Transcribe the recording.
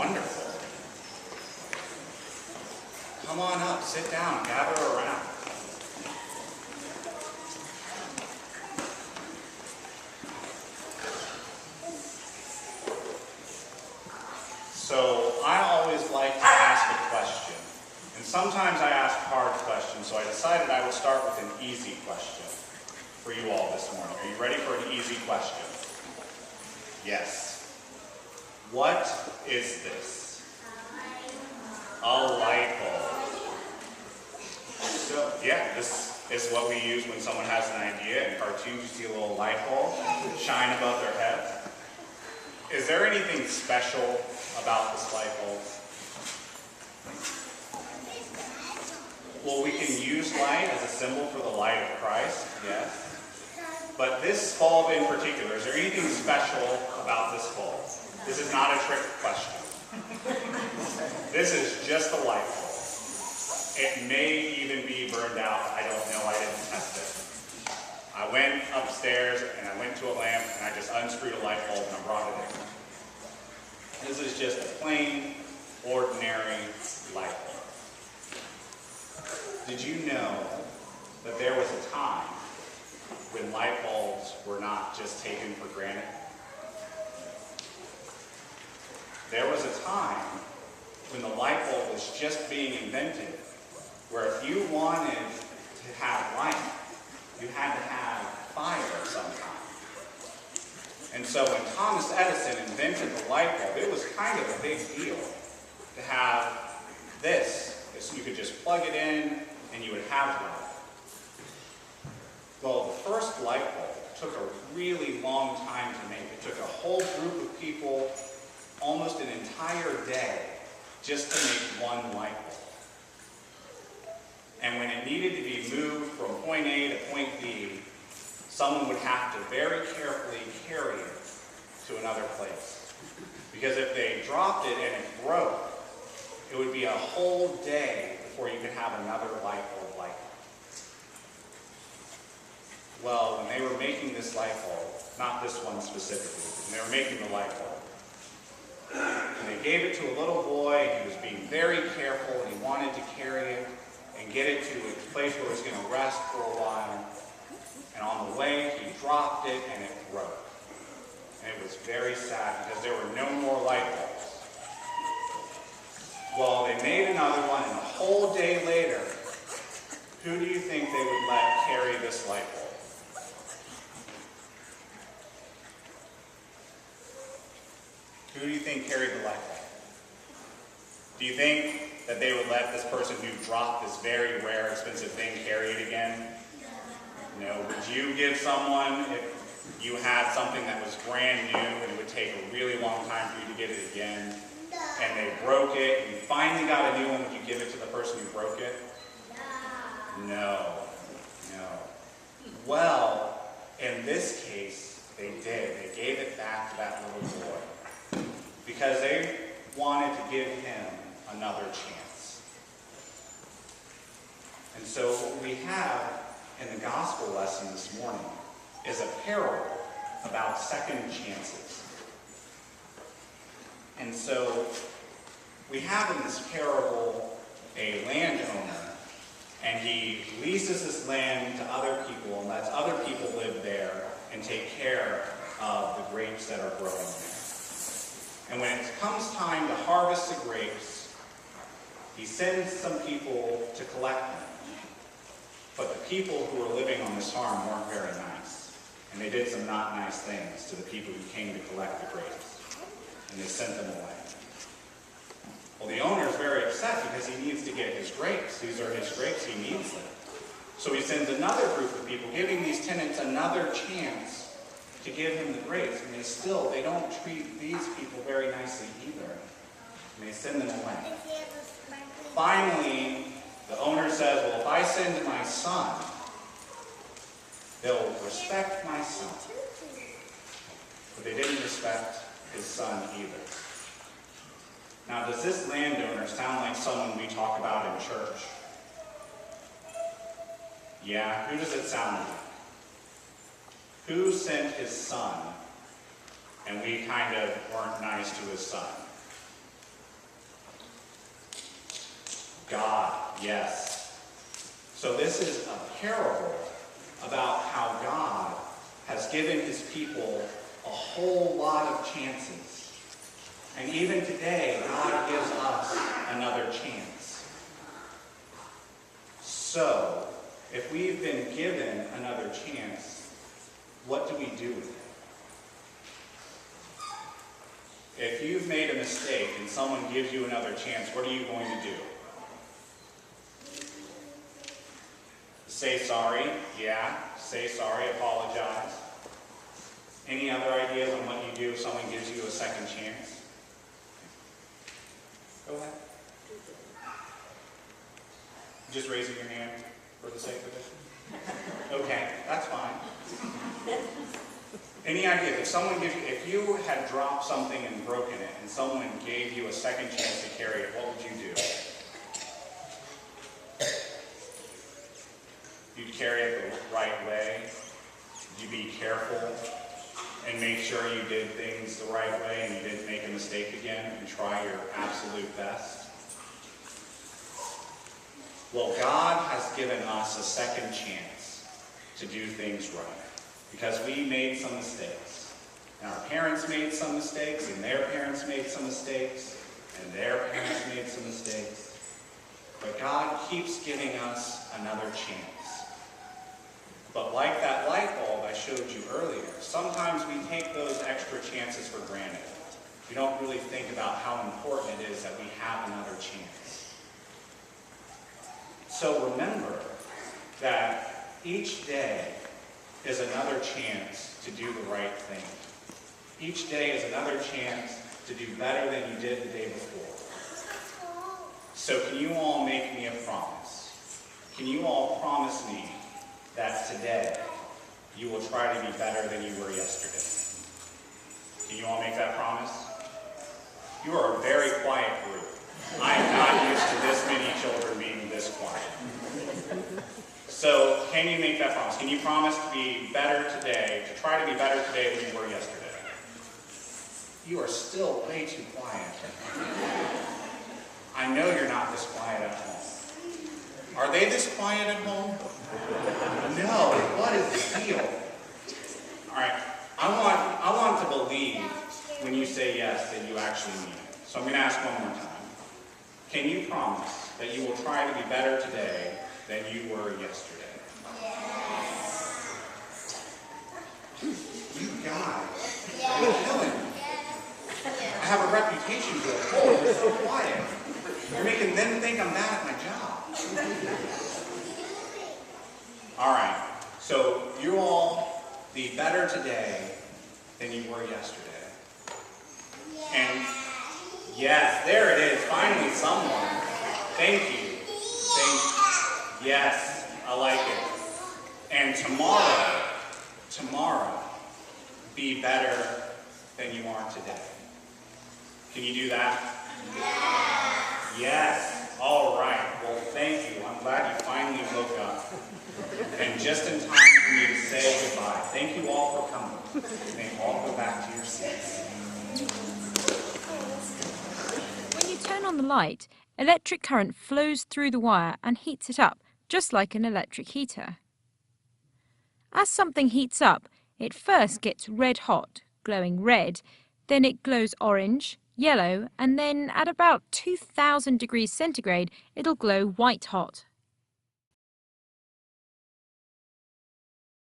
Wonderful. Come on up, sit down, gather around. So I always like to ask a question. And sometimes I ask hard questions, so I decided I would start with an easy question for you all this morning. Are you ready for an easy question? Yes. What is this? A light bulb. So, yeah, this is what we use when someone has an idea. In cartoons, you see a little light bulb shine above their head. Is there anything special about this light bulb? Well, we can use light as a symbol for the light of Christ, yes. But this bulb in particular, is there anything special about this bulb? This is not a trick question. This is just a light bulb. It may even be burned out. I don't know. I didn't test it. I went upstairs and I went to a lamp and I just unscrewed a light bulb and I brought it in. This is just a plain, ordinary light bulb. Did you know that there was a time when light bulbs were not just taken for granted? There was a time when the light bulb was just being invented, where if you wanted to have light, you had to have fire of some kind. And so when Thomas Edison invented the light bulb, it was kind of a big deal to have this. So you could just plug it in and you would have light. Well, the first light bulb took a really long time to make. It took a whole group of people almost an entire day just to make one light bulb. And when it needed to be moved from point A to point B, someone would have to very carefully carry it to another place. Because if they dropped it and it broke, it would be a whole day before you could have another light bulb like it. Well, when they were making this light bulb, not this one specifically, when they were making the light bulb, and they gave it to a little boy, and he was being very careful, and he wanted to carry it and get it to a place where it was going to rest for a while. And on the way, he dropped it, and it broke. And it was very sad because there were no more light bulbs. Well, they made another one, and a whole day later, who do you think they would let carry this light bulb? Who do you think carried the light bulb? Do you think that they would let this person who dropped this very rare, expensive thing carry it again? No. Would you give someone, if you had something that was brand new and it would take a really long time for you to get it again, and they broke it, and you finally got a new one, would you give it to the person who broke it? No. No. Well, in this case, they did. They gave it back to that little boy because they wanted to give him another chance. And so what we have in the gospel lesson this morning is a parable about second chances. And so we have in this parable a landowner, and he leases this land to other people and lets other people live there and take care of the grapes that are growing there. And when it comes time to harvest the grapes, he sends some people to collect them. But the people who were living on this farm weren't very nice. And they did some not nice things to the people who came to collect the grapes. And they sent them away. Well, the owner is very upset because he needs to get his grapes. These are his grapes. He needs them. So he sends another group of people, giving these tenants another chance to give him the grapes. And they don't treat these people very nicely either. And they send them away. Finally, the owner says, well, if I send my son, they'll respect my son. But they didn't respect his son either. Now, does this landowner sound like someone we talk about in church? Yeah, who does it sound like? Who sent his son, and we kind of weren't nice to his son? God, yes. So this is a parable about how God has given his people a whole lot of chances. And even today, God gives us another chance. So, if we've been given another chance, what do we do with it? If you've made a mistake and someone gives you another chance, what are you going to do? Say sorry? Yeah. Say sorry, apologize. Any other ideas on what you do if someone gives you a second chance? Go ahead. Just raising your hand for the sake of it? Okay, that's fine. Any ideas? If you had dropped something and broken it, and someone gave you a second chance to carry it, what would you do? You'd carry it the right way. You'd be careful and make sure you did things the right way and you didn't make a mistake again and try your absolute best. Well, God has given us a second chance to do things right because we made some mistakes. And our parents made some mistakes, and their parents made some mistakes, and their parents made some mistakes. But God keeps giving us another chance. But like that light bulb I showed you earlier, sometimes we take those extra chances for granted. We don't really think about how important it is that we have another chance. So remember that each day is another chance to do the right thing. Each day is another chance to do better than you did the day before. So can you all make me a promise? Can you all promise me that today you will try to be better than you were yesterday? Can you all make that promise? You are a very quiet group. I am not used to this many children being this quiet. So can you make that promise? Can you promise to be better today, to try to be better today than you were yesterday? You are still way too quiet. I know you're not this quiet at home. Are they this quiet at home? No. What is the deal? All right. I want to believe when you say yes that you actually mean it. So I'm going to ask one more time. Can you promise that you will try to be better today than you were yesterday? Yes. You guys, you're killing me. I have a reputation to uphold. You're so quiet. You're making them think I'm bad at my job. All right. So you all be better today than you were yesterday. And yes, there it is. Finally, someone. Thank you. Yes, I like it. And tomorrow, be better than you are today. Can you do that? Yes. All right. Well, thank you. I'm glad you finally woke up. And just in time for me to say goodbye. Thank you all for coming. May all go back to your seats. When you turn on the light, electric current flows through the wire and heats it up, just like an electric heater. As something heats up, it first gets red hot, glowing red, then it glows orange, yellow, and then at about 2000 degrees centigrade, it'll glow white hot.